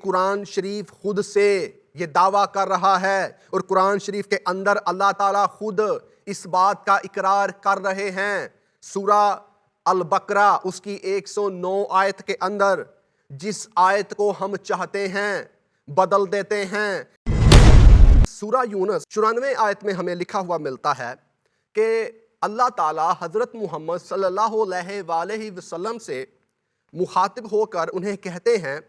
قرآن شریف خود سے یہ دعویٰ کر رہا ہے، اور قرآن شریف کے اندر اللہ تعالیٰ خود اس بات کا اقرار کر رہے ہیں۔ سورہ البقرہ اس کی 109 آیت کے اندر جس آیت کو ہم چاہتے ہیں بدل دیتے ہیں۔ سورہ یونس 94 آیت میں ہمیں لکھا ہوا ملتا ہے کہ اللہ تعالیٰ حضرت محمد صلی اللہ علیہ وآلہ وسلم سے مخاطب ہو کر انہیں کہتے ہیں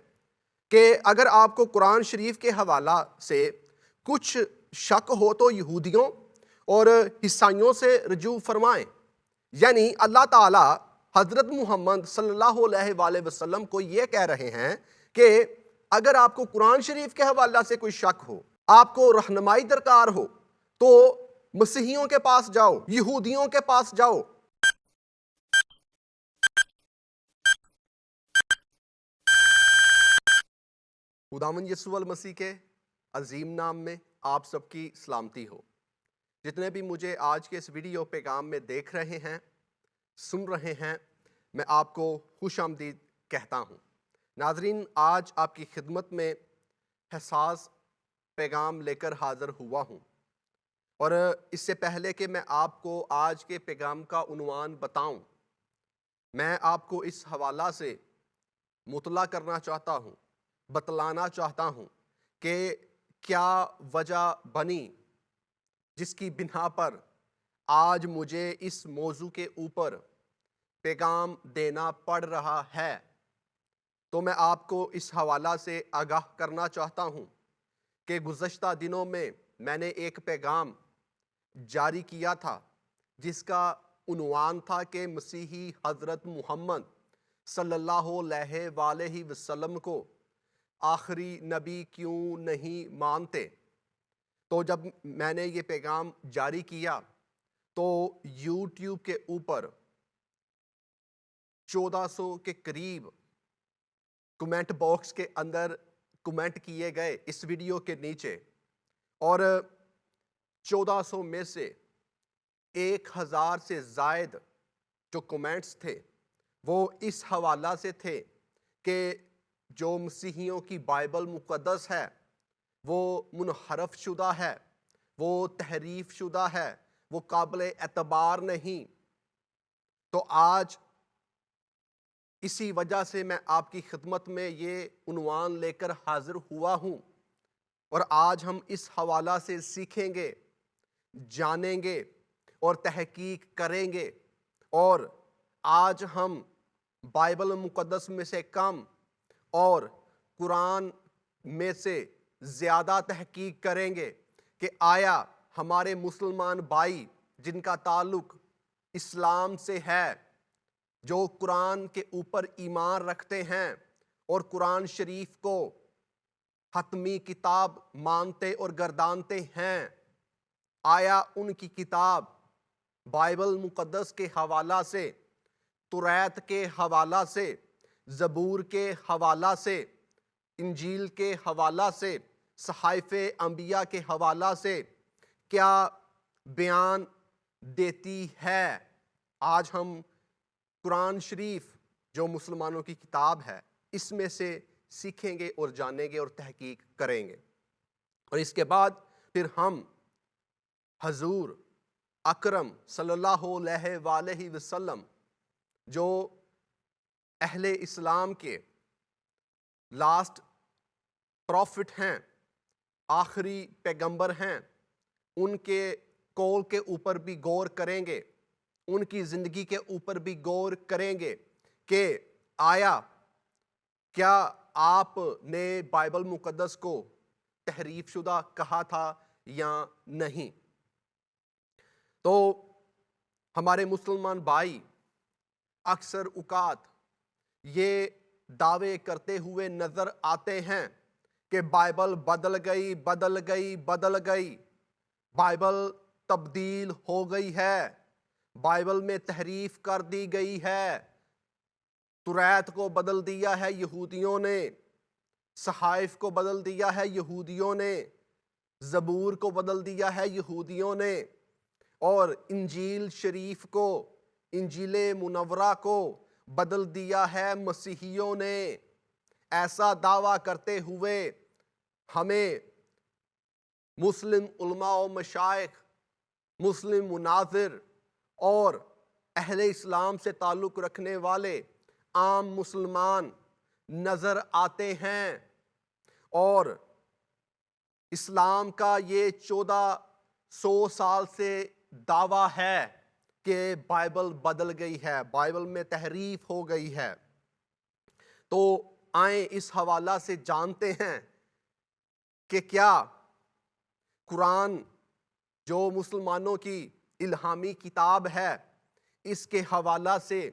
کہ اگر آپ کو قرآن شریف کے حوالہ سے کچھ شک ہو تو یہودیوں اور عیسائیوں سے رجوع فرمائیں۔ یعنی اللہ تعالیٰ حضرت محمد صلی اللہ علیہ وآلہ وسلم کو یہ کہہ رہے ہیں کہ اگر آپ کو قرآن شریف کے حوالہ سے کوئی شک ہو، آپ کو رہنمائی درکار ہو، تو مسیحیوں کے پاس جاؤ، یہودیوں کے پاس جاؤ۔ خداوند یسوع المسیح کے عظیم نام میں آپ سب کی سلامتی ہو۔ جتنے بھی مجھے آج کے اس ویڈیو پیغام میں دیکھ رہے ہیں، سن رہے ہیں، میں آپ کو خوش آمدید کہتا ہوں۔ ناظرین، آج آپ کی خدمت میں حساس پیغام لے کر حاضر ہوا ہوں، اور اس سے پہلے کہ میں آپ کو آج کے پیغام کا عنوان بتاؤں، میں آپ کو اس حوالہ سے مطلع کرنا چاہتا ہوں، بتلانا چاہتا ہوں کہ کیا وجہ بنی جس کی بنا پر آج مجھے اس موضوع کے اوپر پیغام دینا پڑ رہا ہے۔ تو میں آپ کو اس حوالہ سے آگاہ کرنا چاہتا ہوں کہ گزشتہ دنوں میں نے ایک پیغام جاری کیا تھا جس کا عنوان تھا کہ مسیحی حضرت محمد صلی اللہ علیہ وآلہ وسلم کو آخری نبی کیوں نہیں مانتے۔ تو جب میں نے یہ پیغام جاری کیا تو یوٹیوب کے اوپر 1400 کے قریب کمنٹ باکس کے اندر کمنٹ کیے گئے اس ویڈیو کے نیچے، اور 1400 میں سے 1000 سے زائد جو کمنٹس تھے وہ اس حوالہ سے تھے کہ جو مسیحیوں کی بائبل مقدس ہے وہ منحرف شدہ ہے، وہ تحریف شدہ ہے، وہ قابل اعتبار نہیں۔ تو آج اسی وجہ سے میں آپ کی خدمت میں یہ عنوان لے کر حاضر ہوا ہوں، اور آج ہم اس حوالہ سے سیکھیں گے، جانیں گے اور تحقیق کریں گے، اور آج ہم بائبل مقدس میں سے کم اور قرآن میں سے زیادہ تحقیق کریں گے کہ آیا ہمارے مسلمان بھائی جن کا تعلق اسلام سے ہے، جو قرآن کے اوپر ایمان رکھتے ہیں اور قرآن شریف کو حتمی کتاب مانتے اور گردانتے ہیں، آیا ان کی کتاب بائبل مقدس کے حوالہ سے، توریت کے حوالہ سے، زبور کے حوالہ سے، انجیل کے حوالہ سے، صحائف انبیاء کے حوالہ سے کیا بیان دیتی ہے؟ آج ہم قرآن شریف جو مسلمانوں کی کتاب ہے اس میں سے سیکھیں گے اور جانیں گے اور تحقیق کریں گے، اور اس کے بعد پھر ہم حضور اکرم صلی اللہ علیہ وآلہ وسلم جو اہل اسلام کے لاسٹ پروفٹ ہیں، آخری پیغمبر ہیں، ان کے قول کے اوپر بھی غور کریں گے، ان کی زندگی کے اوپر بھی غور کریں گے کہ آیا کیا آپ نے بائبل مقدس کو تحریف شدہ کہا تھا یا نہیں۔ تو ہمارے مسلمان بھائی اکثر اوقات یہ دعوے کرتے ہوئے نظر آتے ہیں کہ بائبل بدل گئی، بدل گئی، بدل گئی، بائبل تبدیل ہو گئی ہے، بائبل میں تحریف کر دی گئی ہے، توریت کو بدل دیا ہے یہودیوں نے، صحائف کو بدل دیا ہے یہودیوں نے، زبور کو بدل دیا ہے یہودیوں نے، اور انجیل شریف کو، انجیل منورہ کو بدل دیا ہے مسیحیوں نے۔ ایسا دعویٰ کرتے ہوئے ہمیں مسلم علماء و مشائخ، مسلم مناظر اور اہل اسلام سے تعلق رکھنے والے عام مسلمان نظر آتے ہیں، اور اسلام کا یہ 1400 سال سے دعویٰ ہے کہ بائبل بدل گئی ہے، بائبل میں تحریف ہو گئی ہے۔ تو آئیں اس حوالہ سے جانتے ہیں کہ کیا قرآن جو مسلمانوں کی الہامی کتاب ہے اس کے حوالہ سے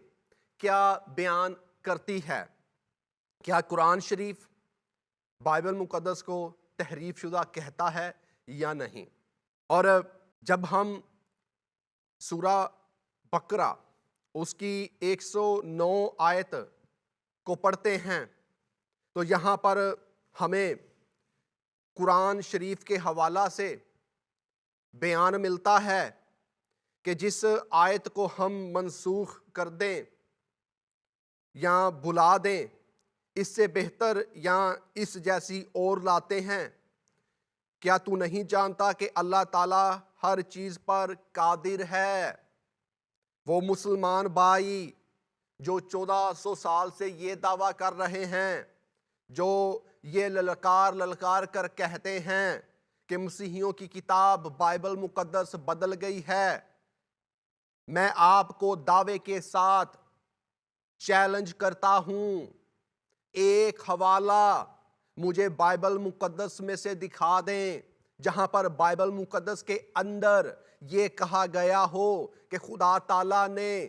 کیا بیان کرتی ہے۔ کیا قرآن شریف بائبل مقدس کو تحریف شدہ کہتا ہے یا نہیں؟ اور جب ہم سورہ بقرہ اس کی 109 آیت کو پڑھتے ہیں تو یہاں پر ہمیں قرآن شریف کے حوالہ سے بیان ملتا ہے کہ جس آیت کو ہم منسوخ کر دیں یا بھلا دیں، اس سے بہتر یا اس جیسی اور لاتے ہیں۔ کیا تو نہیں جانتا کہ اللہ تعالیٰ ہر چیز پر قادر ہے؟ وہ مسلمان بھائی جو 1400 سال سے یہ دعویٰ کر رہے ہیں، جو یہ للکار کر کہتے ہیں کہ مسیحیوں کی کتاب بائبل مقدس بدل گئی ہے، میں آپ کو دعوے کے ساتھ چیلنج کرتا ہوں، ایک حوالہ مجھے بائبل مقدس میں سے دکھا دیں جہاں پر بائبل مقدس کے اندر یہ کہا گیا ہو کہ خدا تعالیٰ نے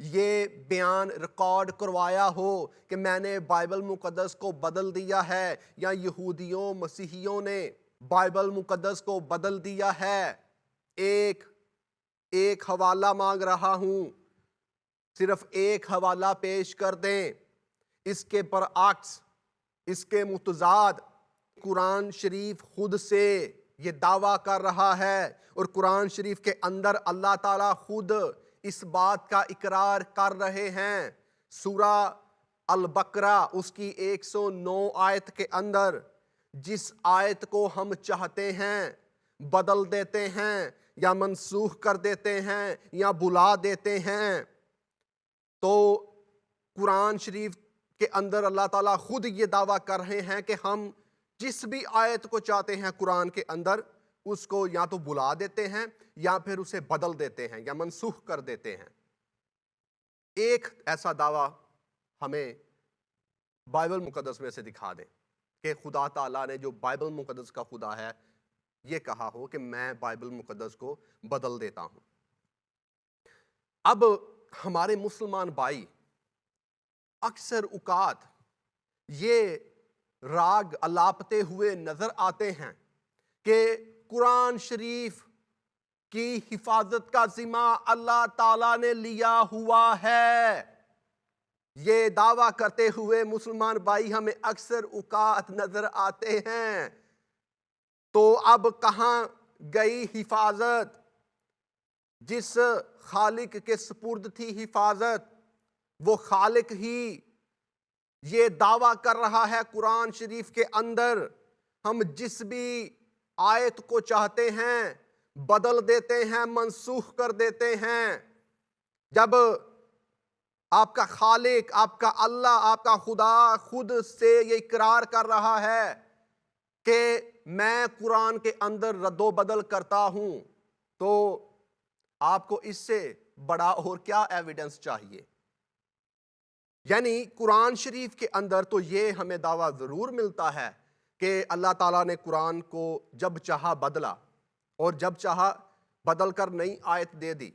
یہ بیان ریکارڈ کروایا ہو کہ میں نے بائبل مقدس کو بدل دیا ہے، یا یہودیوں مسیحیوں نے بائبل مقدس کو بدل دیا ہے۔ ایک حوالہ مانگ رہا ہوں، صرف ایک حوالہ پیش کر دیں۔ اس کے برعکس، اس کے متضاد قرآن شریف خود سے یہ دعویٰ کر رہا ہے، اور قرآن شریف کے اندر اللہ تعالیٰ خود اس بات کا اقرار کر رہے ہیں۔ سورہ البقرہ اس کی 109 آیت کے اندر جس آیت کو ہم چاہتے ہیں بدل دیتے ہیں یا منسوخ کر دیتے ہیں یا بھلا دیتے ہیں، تو قرآن شریف کے اندر اللہ تعالیٰ خود یہ دعویٰ کر رہے ہیں کہ ہم جس بھی آیت کو چاہتے ہیں قرآن کے اندر اس کو یا تو بھلا دیتے ہیں یا پھر اسے بدل دیتے ہیں یا منسوخ کر دیتے ہیں۔ ایک ایسا دعویٰ ہمیں بائبل مقدس میں سے دکھا دیں کہ خدا تعالیٰ نے جو بائبل مقدس کا خدا ہے یہ کہا ہو کہ میں بائبل مقدس کو بدل دیتا ہوں۔ اب ہمارے مسلمان بھائی اکثر اوقات یہ راگ الاپتے ہوئے نظر آتے ہیں کہ قرآن شریف کی حفاظت کا ذمہ اللہ تعالیٰ نے لیا ہوا ہے۔ یہ دعویٰ کرتے ہوئے مسلمان بھائی ہمیں اکثر اوقات نظر آتے ہیں، تو اب کہاں گئی حفاظت؟ جس خالق کے سپرد تھی حفاظت، وہ خالق ہی یہ دعویٰ کر رہا ہے قرآن شریف کے اندر ہم جس بھی آیت کو چاہتے ہیں بدل دیتے ہیں، منسوخ کر دیتے ہیں۔ جب آپ کا خالق، آپ کا اللہ، آپ کا خدا خود سے یہ اقرار کر رہا ہے کہ میں قرآن کے اندر رد و بدل کرتا ہوں، تو آپ کو اس سے بڑا اور کیا ایویڈنس چاہیے؟ یعنی قرآن شریف کے اندر تو یہ ہمیں دعویٰ ضرور ملتا ہے کہ اللہ تعالیٰ نے قرآن کو جب چاہا بدلا اور جب چاہا بدل کر نئی آیت دے دی،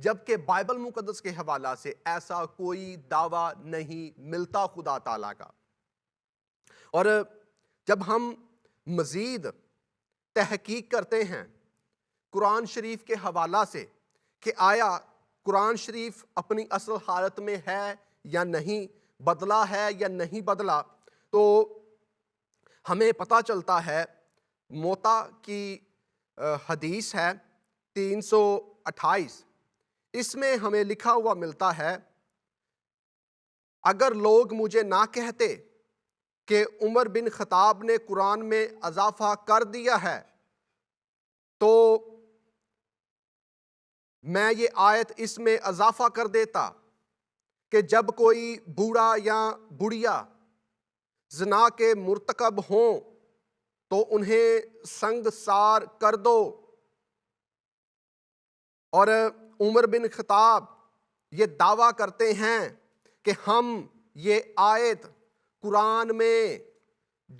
جبکہ بائبل مقدس کے حوالہ سے ایسا کوئی دعویٰ نہیں ملتا خدا تعالیٰ کا۔ اور جب ہم مزید تحقیق کرتے ہیں قرآن شریف کے حوالہ سے کہ آیا قرآن شریف اپنی اصل حالت میں ہے یا نہیں، بدلا ہے یا نہیں بدلا، تو ہمیں پتہ چلتا ہے موطا کی حدیث ہے 328، اس میں ہمیں لکھا ہوا ملتا ہے، اگر لوگ مجھے نہ کہتے کہ عمر بن خطاب نے قرآن میں اضافہ کر دیا ہے، تو میں یہ آیت اس میں اضافہ کر دیتا کہ جب کوئی بوڑھا یا بڑھیا زنا کے مرتکب ہوں تو انہیں سنگسار کر دو۔ اور عمر بن خطاب یہ دعویٰ کرتے ہیں کہ ہم یہ آیت قرآن میں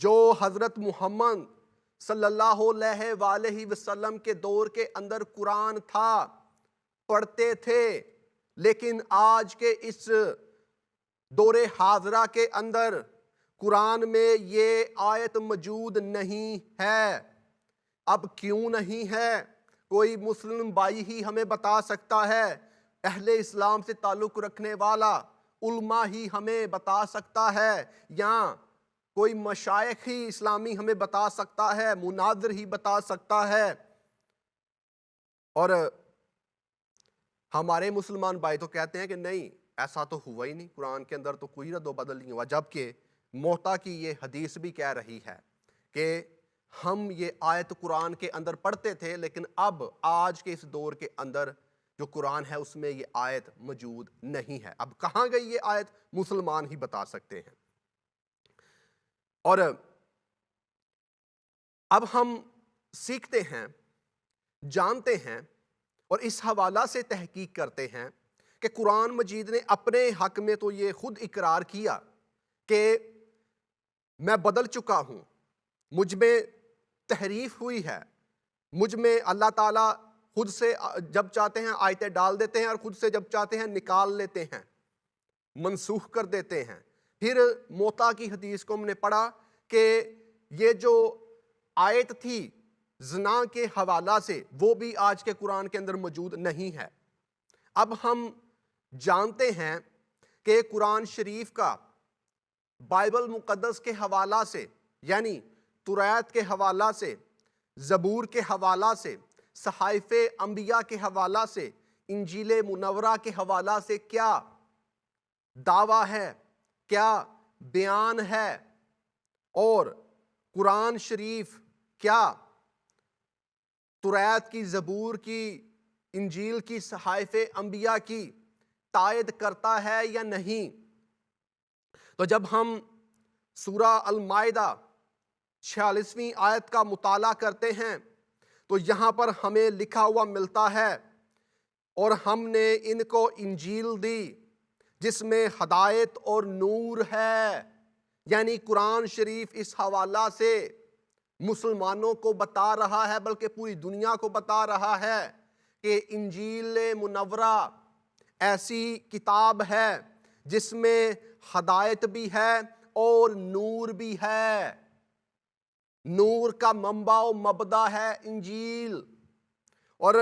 جو حضرت محمد صلی اللہ علیہ وآلہ وسلم کے دور کے اندر قرآن تھا پڑھتے تھے، لیکن آج کے اس دور حاضرہ کے اندر قرآن میں یہ آیت موجود نہیں ہے۔ اب کیوں نہیں ہے؟ کوئی مسلم بھائی ہی ہمیں بتا سکتا ہے، اہل اسلام سے تعلق رکھنے والا علماء ہی ہمیں بتا سکتا ہے، یا کوئی مشائخ ہی اسلامی ہمیں بتا سکتا ہے، مناظر ہی بتا سکتا ہے۔ اور ہمارے مسلمان بھائی تو کہتے ہیں کہ نہیں، ایسا تو ہوا ہی نہیں، قرآن کے اندر تو کوئی رد و بدل نہیں ہوا، جبکہ موطا کی یہ حدیث بھی کہہ رہی ہے کہ ہم یہ آیت قرآن کے اندر پڑھتے تھے، لیکن اب آج کے اس دور کے اندر جو قرآن ہے اس میں یہ آیت موجود نہیں ہے۔ اب کہاں گئی یہ آیت؟ مسلمان ہی بتا سکتے ہیں۔ اور اب ہم سیکھتے ہیں، جانتے ہیں اور اس حوالہ سے تحقیق کرتے ہیں کہ قرآن مجید نے اپنے حق میں تو یہ خود اقرار کیا کہ میں بدل چکا ہوں، مجھ میں تحریف ہوئی ہے، مجھ میں اللہ تعالیٰ خود سے جب چاہتے ہیں آیتیں ڈال دیتے ہیں اور خود سے جب چاہتے ہیں نکال لیتے ہیں، منسوخ کر دیتے ہیں۔ پھر موطا کی حدیث کو ہم نے پڑھا کہ یہ جو آیت تھی زنا کے حوالہ سے، وہ بھی آج کے قرآن کے اندر موجود نہیں ہے۔ اب ہم جانتے ہیں کہ قرآن شریف کا بائبل مقدس کے حوالہ سے، یعنی توریت کے حوالہ سے، زبور کے حوالہ سے، صحائف انبیاء کے حوالہ سے، انجیل منورہ کے حوالہ سے کیا دعویٰ ہے، کیا بیان ہے، اور قرآن شریف کیا توریت کی، زبور کی، انجیل کی، صحائف انبیاء کی تائید کرتا ہے یا نہیں۔ تو جب ہم سورہ المائدہ 46ویں آیت کا مطالعہ کرتے ہیں تو یہاں پر ہمیں لکھا ہوا ملتا ہے، اور ہم نے ان کو انجیل دی جس میں ہدایت اور نور ہے، یعنی قرآن شریف اس حوالہ سے مسلمانوں کو بتا رہا ہے، بلکہ پوری دنیا کو بتا رہا ہے کہ انجیل منورہ ایسی کتاب ہے جس میں ہدایت بھی ہے اور نور بھی ہے۔ نور کا منبع و مبدا ہے انجیل۔ اور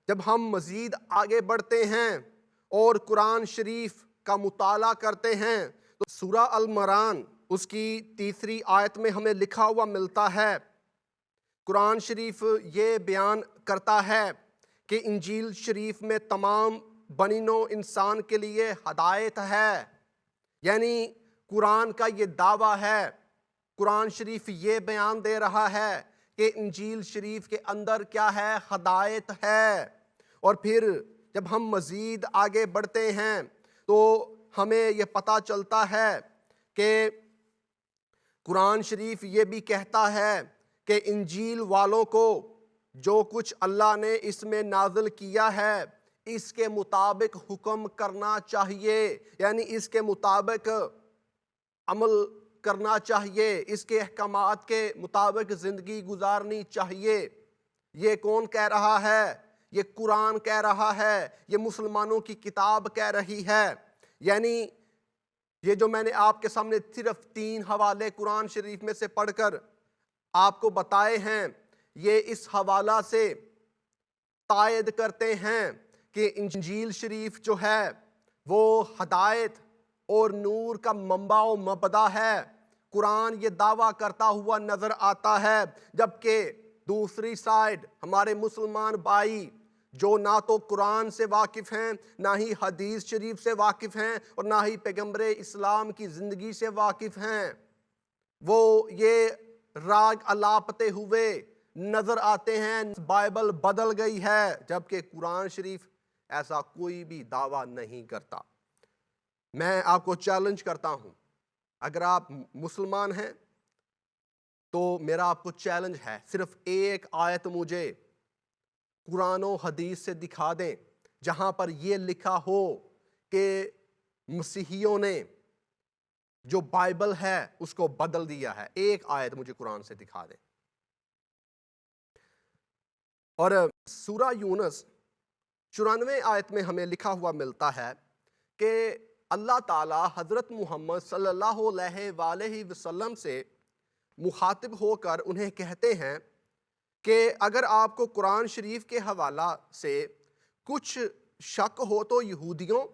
جب ہم مزید آگے بڑھتے ہیں اور قرآن شریف کا مطالعہ کرتے ہیں تو سورہ المران اس کی 3 آیت میں ہمیں لکھا ہوا ملتا ہے، قرآن شریف یہ بیان کرتا ہے کہ انجیل شریف میں تمام بنی نوع انسان کے لیے ہدایت ہے، یعنی قرآن کا یہ دعویٰ ہے، قرآن شریف یہ بیان دے رہا ہے کہ انجیل شریف کے اندر کیا ہے؟ ہدایت ہے۔ اور پھر جب ہم مزید آگے بڑھتے ہیں تو ہمیں یہ پتہ چلتا ہے کہ قرآن شریف یہ بھی کہتا ہے کہ انجیل والوں کو جو کچھ اللہ نے اس میں نازل کیا ہے اس کے مطابق حکم کرنا چاہیے، یعنی اس کے مطابق عمل کرنا چاہیے، اس کے احکامات کے مطابق زندگی گزارنی چاہیے۔ یہ کون کہہ رہا ہے؟ یہ قرآن کہہ رہا ہے، یہ مسلمانوں کی کتاب کہہ رہی ہے۔ یعنی یہ جو میں نے آپ کے سامنے صرف 3 حوالے قرآن شریف میں سے پڑھ کر آپ کو بتائے ہیں، یہ اس حوالہ سے تائید کرتے ہیں کہ انجیل شریف جو ہے وہ ہدایت اور نور کا منبع و مبدا ہے۔ قرآن یہ دعویٰ کرتا ہوا نظر آتا ہے، جبکہ دوسری سائیڈ ہمارے مسلمان بھائی جو نہ تو قرآن سے واقف ہیں، نہ ہی حدیث شریف سے واقف ہیں، اور نہ ہی پیغمبر اسلام کی زندگی سے واقف ہیں، وہ یہ راگ الاپتے ہوئے نظر آتے ہیں، بائبل بدل گئی ہے، جبکہ قرآن شریف ایسا کوئی بھی دعویٰ نہیں کرتا۔ میں آپ کو چیلنج کرتا ہوں، اگر آپ مسلمان ہیں تو میرا آپ کو چیلنج ہے، صرف ایک آیت مجھے قرآن و حدیث سے دکھا دیں جہاں پر یہ لکھا ہو کہ مسیحیوں نے جو بائبل ہے اس کو بدل دیا ہے۔ ایک آیت مجھے قرآن سے دکھا دیں۔ اور سورہ یونس 94 آیت میں ہمیں لکھا ہوا ملتا ہے کہ اللہ تعالیٰ حضرت محمد صلی اللہ علیہ وآلہ وسلم سے مخاطب ہو کر انہیں کہتے ہیں کہ اگر آپ کو قرآن شریف کے حوالہ سے کچھ شک ہو تو یہودیوں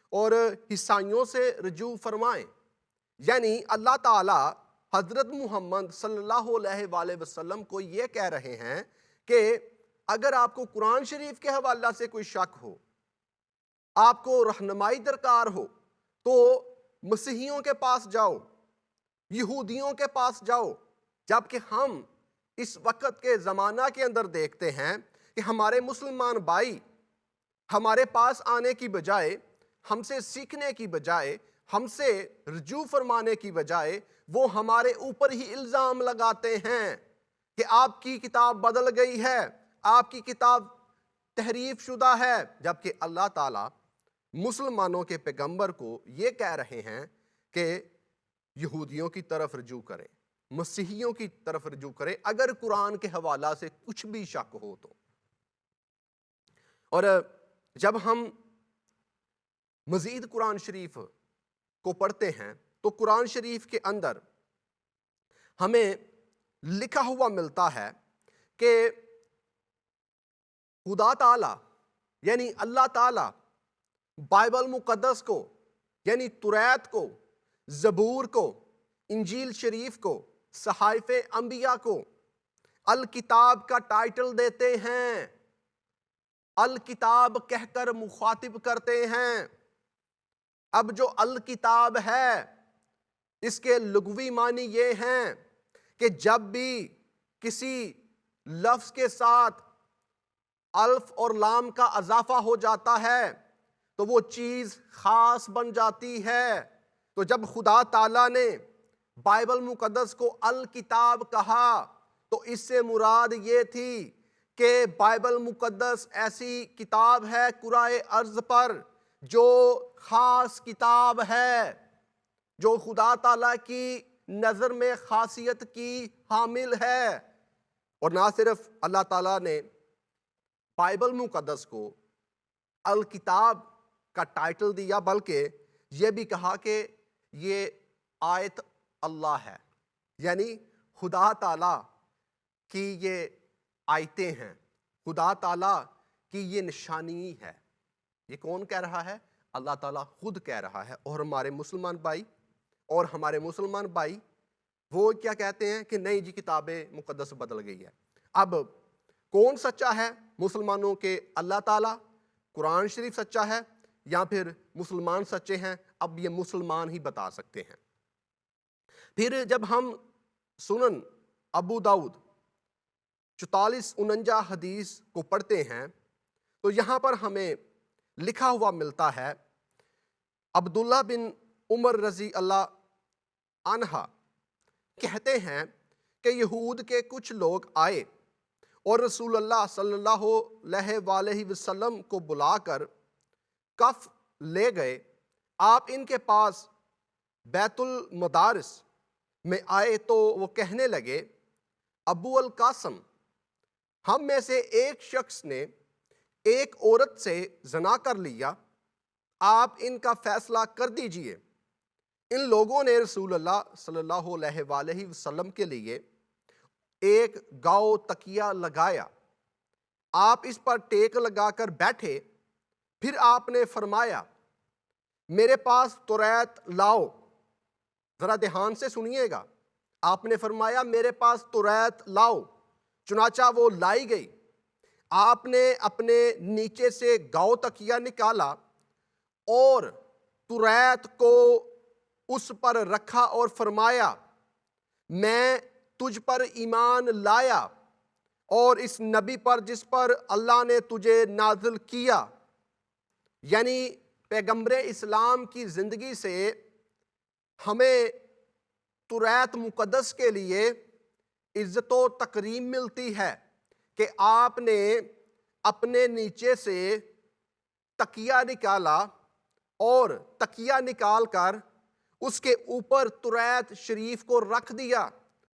اور عیسائیوں سے رجوع فرمائیں۔ یعنی اللہ تعالیٰ حضرت محمد صلی اللہ علیہ وآلہ وسلم کو یہ کہہ رہے ہیں کہ اگر آپ کو قرآن شریف کے حوالہ سے کوئی شک ہو، آپ کو رہنمائی درکار ہو، تو مسیحیوں کے پاس جاؤ، یہودیوں کے پاس جاؤ۔ جبکہ ہم اس وقت کے زمانہ کے اندر دیکھتے ہیں کہ ہمارے مسلمان بھائی ہمارے پاس آنے کی بجائے، ہم سے سیکھنے کی بجائے، ہم سے رجوع فرمانے کی بجائے وہ ہمارے اوپر ہی الزام لگاتے ہیں کہ آپ کی کتاب بدل گئی ہے، آپ کی کتاب تحریف شدہ ہے، جبکہ اللہ تعالیٰ مسلمانوں کے پیغمبر کو یہ کہہ رہے ہیں کہ یہودیوں کی طرف رجوع کریں، مسیحیوں کی طرف رجوع کریں اگر قرآن کے حوالہ سے کچھ بھی شک ہو تو۔ اور جب ہم مزید قرآن شریف کو پڑھتے ہیں تو قرآن شریف کے اندر ہمیں لکھا ہوا ملتا ہے کہ خدا تعالیٰ یعنی اللہ تعالیٰ بائبل مقدس کو یعنی توریت کو، زبور کو، انجیل شریف کو، صحائف انبیاء کو الکتاب کا ٹائٹل دیتے ہیں، الکتاب کہہ کر مخاطب کرتے ہیں۔ اب جو الکتاب ہے اس کے لغوی معنی یہ ہیں کہ جب بھی کسی لفظ کے ساتھ الف اور لام کا اضافہ ہو جاتا ہے تو وہ چیز خاص بن جاتی ہے۔ تو جب خدا تعالیٰ نے بائبل مقدس کو الکتاب کہا تو اس سے مراد یہ تھی کہ بائبل مقدس ایسی کتاب ہے کرۂ ارض پر جو خاص کتاب ہے، جو خدا تعالیٰ کی نظر میں خاصیت کی حامل ہے۔ اور نہ صرف اللہ تعالیٰ نے بائبل مقدس کو الکتاب کا ٹائٹل دیا بلکہ یہ بھی کہا کہ یہ آیت اللہ ہے، یعنی خدا تعالیٰ کی یہ آیتیں ہیں، خدا تعالیٰ کی یہ نشانی ہے۔ یہ کون کہہ رہا ہے؟ اللہ تعالیٰ خود کہہ رہا ہے۔ اور ہمارے مسلمان بھائی وہ کیا کہتے ہیں کہ نہیں جی کتاب مقدس بدل گئی ہے۔ اب کون سچا ہے؟ مسلمانوں کے اللہ تعالیٰ، قرآن شریف سچا ہے یا پھر مسلمان سچے ہیں؟ اب یہ مسلمان ہی بتا سکتے ہیں۔ پھر جب ہم سنن ابو داؤد 44-49 حدیث کو پڑھتے ہیں تو یہاں پر ہمیں لکھا ہوا ملتا ہے، عبداللہ بن عمر رضی اللہ عنہ کہتے ہیں کہ یہود کے کچھ لوگ آئے اور رسول اللہ صلی اللہ علیہ وآلہ وسلم کو بلا کر کف لے گئے۔ آپ ان کے پاس بیت المدارس میں آئے تو وہ کہنے لگے، ابو القاسم، ہم میں سے ایک شخص نے ایک عورت سے زنا کر لیا، آپ ان کا فیصلہ کر دیجئے۔ ان لوگوں نے رسول اللہ صلی اللہ علیہ وآلہ وسلم کے لیے ایک گاؤ تکیہ لگایا، آپ اس پر ٹیک لگا کر بیٹھے، پھر آپ نے فرمایا میرے پاس توریت لاؤ۔ ذرا دھیان سے سنیے گا، آپ نے فرمایا میرے پاس توریت لاؤ، چنانچہ وہ لائی گئی۔ آپ نے اپنے نیچے سے گاؤ تکیہ نکالا اور توریت کو اس پر رکھا اور فرمایا میں تجھ پر ایمان لایا اور اس نبی پر جس پر اللہ نے تجھے نازل کیا. یعنی پیغمبر اسلام کی زندگی سے ہمیں توریت مقدس کے لیے عزت و تکریم ملتی ہے کہ آپ نے اپنے نیچے سے تکیہ نکالا اور تکیہ نکال کر اس کے اوپر توریت شریف کو رکھ دیا،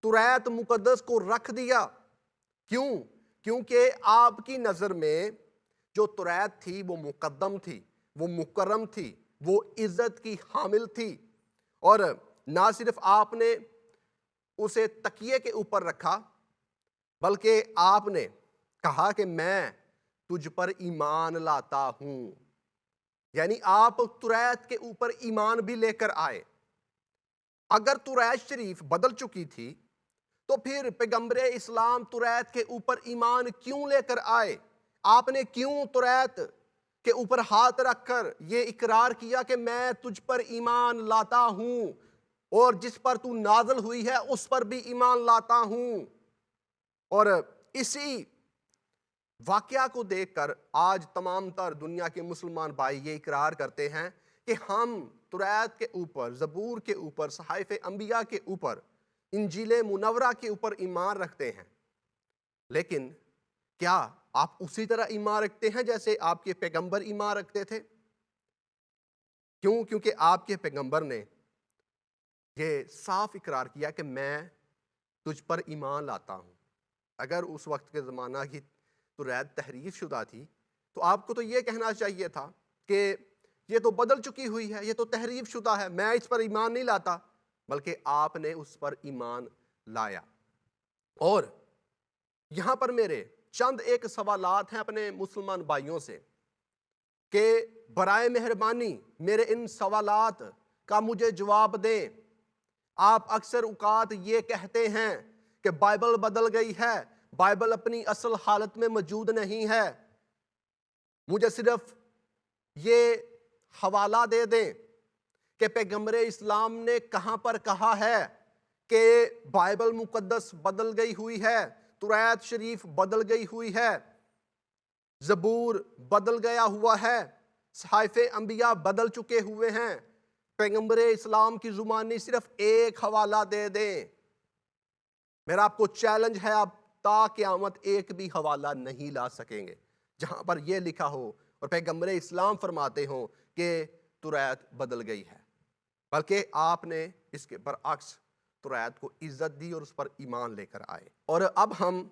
توریت مقدس کو رکھ دیا. کیوں؟ کیونکہ آپ کی نظر میں جو توریت تھی وہ مقدم تھی، وہ مکرم تھی، وہ عزت کی حامل تھی. اور نہ صرف آپ نے اسے تکیے کے اوپر رکھا بلکہ آپ نے کہا کہ میں تجھ پر ایمان لاتا ہوں. یعنی آپ توریت کے اوپر ایمان بھی لے کر آئے. اگر توریت شریف بدل چکی تھی تو پھر پیغمبر اسلام توریت کے اوپر ایمان کیوں لے کر آئے؟ آپ نے کیوں توریت کے اوپر ہاتھ رکھ کر یہ اقرار کیا کہ میں تجھ پر ایمان لاتا ہوں اور جس پر تو نازل ہوئی ہے اس پر بھی ایمان لاتا ہوں؟ اور اسی واقعہ کو دیکھ کر آج تمام تر دنیا کے مسلمان بھائی یہ اقرار کرتے ہیں کہ ہم توریت کے اوپر، زبور کے اوپر، صحائف انبیاء کے اوپر، انجیل منورہ کے اوپر ایمان رکھتے ہیں. لیکن کیا آپ اسی طرح ایمان رکھتے ہیں جیسے آپ کے پیغمبر ایمان رکھتے تھے؟ کیوں؟ کیونکہ آپ کے پیغمبر نے یہ صاف اقرار کیا کہ میں تجھ پر ایمان لاتا ہوں. اگر اس وقت کے زمانہ کی توریت تحریف شدہ تھی تو آپ کو تو یہ کہنا چاہیے تھا کہ یہ تو بدل چکی ہوئی ہے، یہ تو تحریف شدہ ہے، میں اس پر ایمان نہیں لاتا. بلکہ آپ نے اس پر ایمان لایا. اور یہاں پر میرے چند ایک سوالات ہیں اپنے مسلمان بھائیوں سے کہ برائے مہربانی میرے ان سوالات کا مجھے جواب دیں. آپ اکثر اوقات یہ کہتے ہیں کہ بائبل بدل گئی ہے، بائبل اپنی اصل حالت میں موجود نہیں ہے. مجھے صرف یہ حوالہ دے دیں کہ پیغمبر اسلام نے کہاں پر کہا ہے کہ بائبل مقدس بدل گئی ہوئی ہے، توریت شریف بدل گئی ہوئی ہے، زبور بدل گیا ہوا ہے، صحائف انبیاء بدل چکے ہوئے ہیں. پیغمبر اسلام کی زبانی صرف ایک حوالہ دے دیں. میرا آپ کو چیلنج ہے، آپ تا قیامت ایک بھی حوالہ نہیں لا سکیں گے جہاں پر یہ لکھا ہو اور پیغمبر اسلام فرماتے ہوں کہ توریت بدل گئی ہے. بلکہ آپ نے اس کے برعکس توریت کو عزت دی اور اس پر ایمان لے کر آئے. اور اب ہم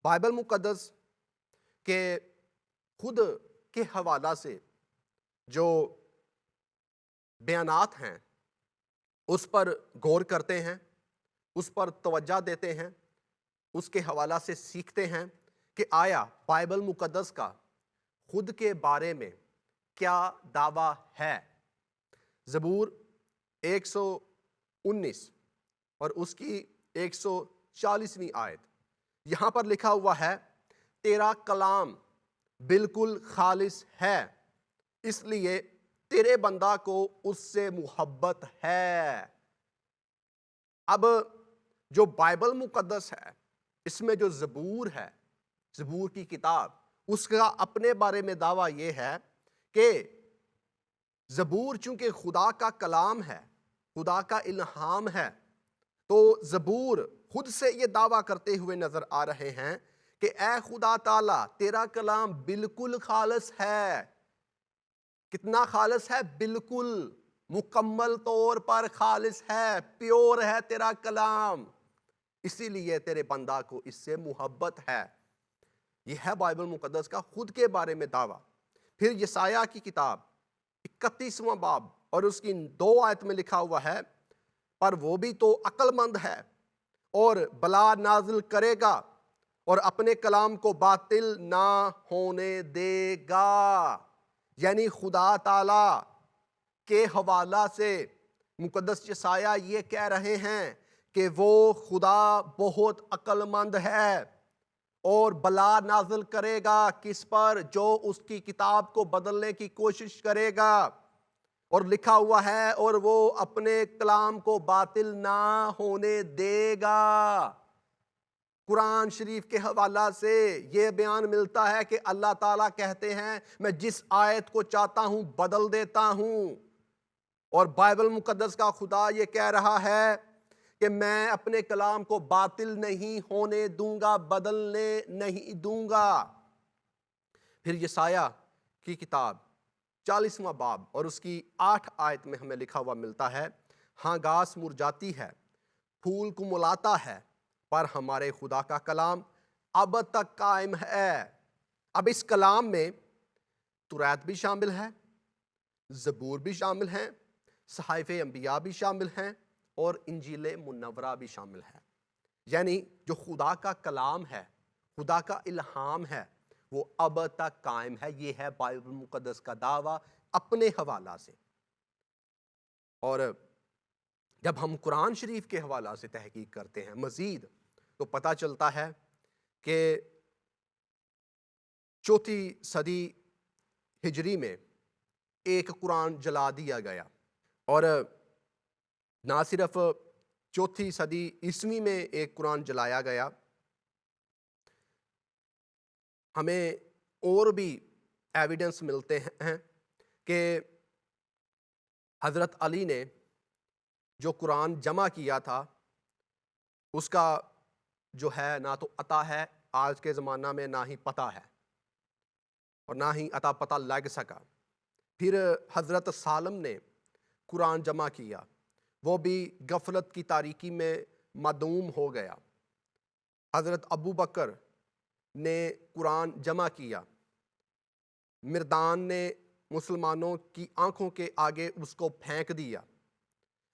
بائبل مقدس کے خود کے حوالہ سے جو بیانات ہیں اس پر غور کرتے ہیں، اس پر توجہ دیتے ہیں، اس کے حوالہ سے سیکھتے ہیں کہ آیا بائبل مقدس کا خود کے بارے میں کیا دعویٰ ہے. زبور 119 اور اس کی 140ویں آیت، یہاں پر لکھا ہوا ہے تیرا کلام بالکل خالص ہے، اس لیے تیرے بندہ کو اس سے محبت ہے. اب جو بائبل مقدس ہے اس میں جو زبور ہے، زبور کی کتاب، اس کا اپنے بارے میں دعویٰ یہ ہے کہ زبور چونکہ خدا کا کلام ہے، خدا کا الہام ہے، تو زبور خود سے یہ دعویٰ کرتے ہوئے نظر آ رہے ہیں کہ اے خدا تعالیٰ تیرا کلام بالکل خالص ہے. کتنا خالص ہے؟ بالکل مکمل طور پر خالص ہے، پیور ہے تیرا کلام، اسی لیے تیرے بندہ کو اس سے محبت ہے. یہ ہے بائبل مقدس کا خود کے بارے میں دعویٰ. پھر یسایہ کی کتاب 31واں باب اور اس کی 2 آیت میں لکھا ہوا ہے پر وہ بھی تو عقل مند ہے اور بلا نازل کرے گا اور اپنے کلام کو باطل نہ ہونے دے گا. یعنی خدا تعالی کے حوالہ سے مقدس یسایہ یہ کہہ رہے ہیں کہ وہ خدا بہت عقل مند ہے اور بلا نازل کرے گا کس پر؟ جو اس کی کتاب کو بدلنے کی کوشش کرے گا. اور لکھا ہوا ہے اور وہ اپنے کلام کو باطل نہ ہونے دے گا۔ قرآن شریف کے حوالہ سے یہ بیان ملتا ہے کہ اللہ تعالیٰ کہتے ہیں میں جس آیت کو چاہتا ہوں بدل دیتا ہوں، اور بائبل مقدس کا خدا یہ کہہ رہا ہے کہ میں اپنے کلام کو باطل نہیں ہونے دوں گا، بدلنے نہیں دوں گا۔ پھر یسایہ کی کتاب 40واں باب اور اس کی 8 آیت میں ہمیں لکھا ہوا ملتا ہے، ہاں گھاس مرجھاتی ہے، پھول کملاتا ہے، پر ہمارے خدا کا کلام اب تک قائم ہے۔ اب اس کلام میں توریت بھی شامل ہے، زبور بھی شامل ہیں، صحائف انبیاء بھی شامل ہیں، اور انجیل منورہ بھی شامل ہے۔ یعنی جو خدا کا کلام ہے، خدا کا الہام ہے، وہ اب تک قائم ہے۔ یہ ہے بائبل مقدس کا دعویٰ اپنے حوالہ سے۔ اور جب ہم قرآن شریف کے حوالہ سے تحقیق کرتے ہیں مزید تو پتہ چلتا ہے کہ 4 صدی ہجری میں ایک قرآن جلا دیا گیا، اور نہ صرف 4 صدی عیسوی میں ایک قرآن جلایا گیا، ہمیں اور بھی ایویڈنس ملتے ہیں کہ حضرت علی نے جو قرآن جمع کیا تھا اس کا جو ہے نہ تو عطا ہے آج کے زمانہ میں، نہ ہی پتہ ہے، اور نہ ہی عطا پتہ لگ سکا۔ پھر حضرت سالم نے قرآن جمع کیا، وہ بھی غفلت کی تاریکی میں معدوم ہو گیا۔ حضرت ابو بکر نے قرآن جمع کیا، مردان نے مسلمانوں کی آنکھوں کے آگے اس کو پھینک دیا۔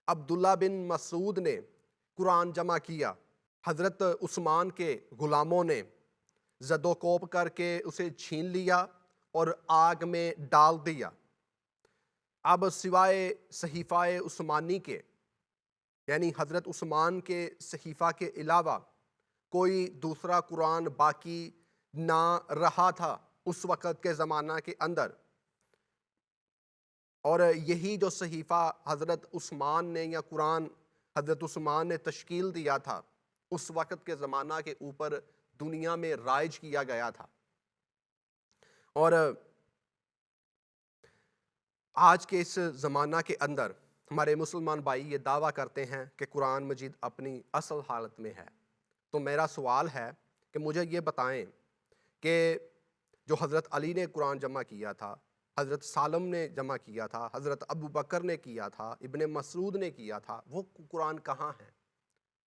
عبداللہ بن مسعود نے قرآن جمع کیا، حضرت عثمان کے غلاموں نے زد و کوب کر کے اسے چھین لیا اور آگ میں ڈال دیا۔ اب سوائے صحیفہ عثمانی کے، یعنی حضرت عثمان کے صحیفہ کے علاوہ کوئی دوسرا قرآن باقی نہ رہا تھا اس وقت کے زمانہ کے اندر۔ اور یہی جو صحیفہ حضرت عثمان نے یا قرآن حضرت عثمان نے تشکیل دیا تھا اس وقت کے زمانہ کے اوپر دنیا میں رائج کیا گیا تھا۔ اور آج کے اس زمانہ کے اندر ہمارے مسلمان بھائی یہ دعویٰ کرتے ہیں کہ قرآن مجید اپنی اصل حالت میں ہے۔ تو میرا سوال ہے کہ مجھے یہ بتائیں کہ جو حضرت علی نے قرآن جمع کیا تھا، حضرت سالم نے جمع کیا تھا، حضرت ابو بکر نے کیا تھا، ابن مسعود نے کیا تھا، وہ قرآن کہاں ہے؟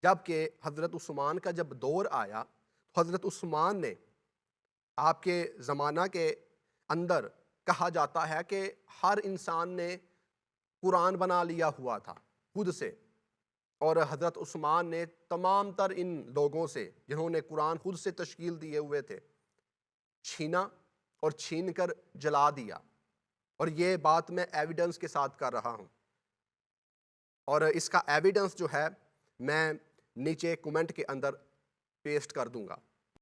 جبکہ حضرت عثمان کا جب دور آیا تو حضرت عثمان نے، آپ کے زمانہ کے اندر کہا جاتا ہے کہ ہر انسان نے قرآن بنا لیا ہوا تھا خود سے، اور حضرت عثمان نے تمام تر ان لوگوں سے جنہوں نے قرآن خود سے تشکیل دیے ہوئے تھے چھینا اور چھین کر جلا دیا۔ اور یہ بات میں ایویڈنس کے ساتھ کر رہا ہوں، اور اس کا ایویڈنس جو ہے میں نیچے کومنٹ کے اندر پیسٹ کر دوں گا۔